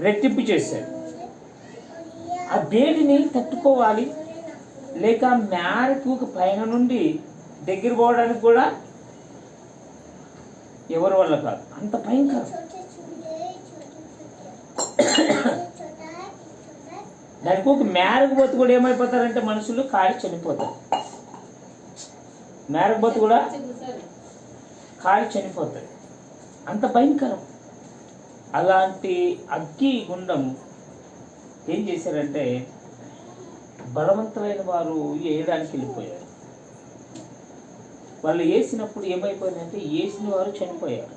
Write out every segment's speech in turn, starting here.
రెట్టింపు చేశాడు. ఆ వేడిని తట్టుకోవాలి, లేక మేరకు పైన నుండి దగ్గర పోవడానికి కూడా ఎవరి వల్ల కాదు, అంత భయంకరం. దానికి ఒక మేరకపోతే కూడా ఏమైపోతారంటే మనుషులు కాలి చనిపోతారు. మేరకపోతే కూడా కాలి చనిపోతారు, అంత భయంకరం. అలాంటి అగ్గి గుండం ఏం చేశారంటే బలవంతమైన వారు వేయడానికి వెళ్ళిపోయారు. వాళ్ళు వేసినప్పుడు ఏమైపోయిందంటే వేసిన వారు చనిపోయారు.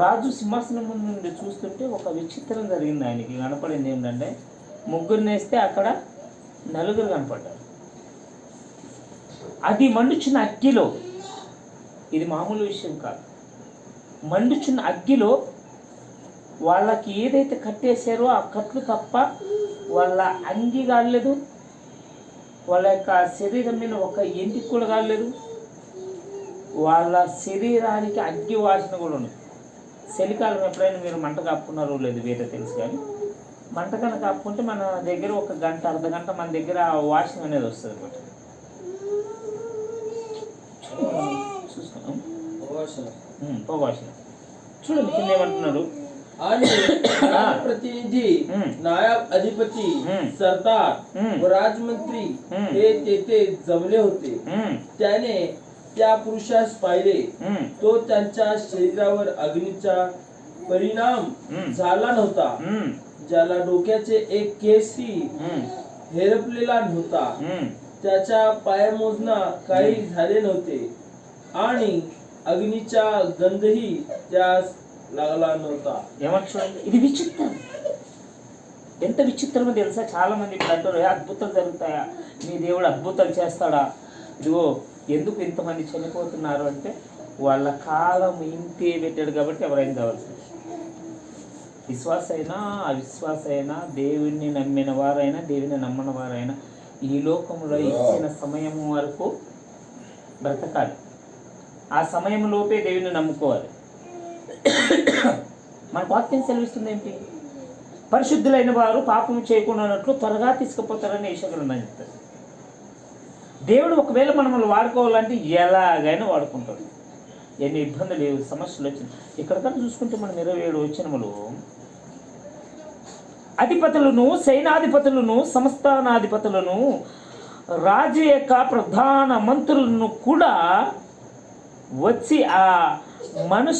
రాజు సింహాసనం ముందు నుండి చూస్తుంటే ఒక విచిత్రం జరిగింది. ఆయనకి కనపడింది ఏంటంటే ముగ్గురిని వేస్తే అక్కడ నలుగురు కనపడ్డారు. అది మండుచున్న అగ్గిలో, ఇది మామూలు విషయం కాదు, మండుచున్న అగ్గిలో వాళ్ళకి ఏదైతే కట్టేశారో ఆ కట్లు తప్ప వాళ్ళ అంగి కాలేదు, వాళ్ళ యొక్క శరీరం మీద ఒక ఎంటికి కూడా కాలేదు, వాళ్ళ శరీరానికి అగ్గి వాసన కూడా ఉంది. చలికాలం ఎప్పుడైనా మీరు మంట కాపుకున్నారో లేదు వేరే తెలుసు, కానీ మంట కనుక కాపుకుంటే మన దగ్గర ఒక గంట అర్ధ గంట మన దగ్గర వాసన అనేది వస్తుంది అనమాట. చూసుకున్నాం పొగవాసన. చూడండి కింద ఏమంటున్నాడు, प्रतिनिधि, नायब अधिपती, सरदार व राजमंत्री हे तेथे जमले होते. त्याने त्या पुरुषास पाहिले तो त्यांच्या शरीरावर अग्नीचा परिणाम झाला नव्हता, ज्याला डोक्याचे एक केसही हेरपलेला नव्हता, त्याच्या पायमोजना काही झाले नव्हते आणि अग्नीचा गंधही त्यास लागला नव्हता. ఏమంటారు? ఇది విచిత్రం. ఎంత విచిత్రమో తెలుసా? చాలా మంది ఇప్పుడు అంటారు అద్భుతాలు జరుగుతాయా, మీ దేవుడు అద్భుతాలు చేస్తాడా? ఇదిగో ఎందుకు ఇంతమంది చనిపోతున్నారు అంటే వాళ్ళ కాలం ఇంతే పెట్టాడు కాబట్టి ఎవరైనా కావాల్సింది. విశ్వాస అయినా అవిశ్వాస అయినా, దేవుణ్ణి నమ్మిన వారైనా దేవుని నమ్మని వారైనా ఈ లోకంలో ఇచ్చిన సమయం వరకు బ్రతకాలి. ఆ సమయంలోపే దేవుని నమ్ముకోవాలి. మన వాక్యం సెలవిస్తుంది ఏంటి? పరిశుద్ధులైన వారు పాపం చేయకుండా ఉన్నట్లు త్వరగా తీసుకుపోతారని యేసుగ్రంథం చెప్తారు. దేవుడు ఒకవేళ మనల్ని వాడుకోవాలంటే ఎలాగైనా వాడుకుంటాడు. ఎన్ని ఇబ్బందులు సమస్యలు వచ్చినాయి. ఇక్కడ కన్నా చూసుకుంటే మనం 27 వచనములు, అధిపతులను, సైనాధిపతులను, సంస్థానాధిపతులను, రాజు యొక్క ప్రధాన మంత్రులను కూడా వచ్చి ఆ మనుషు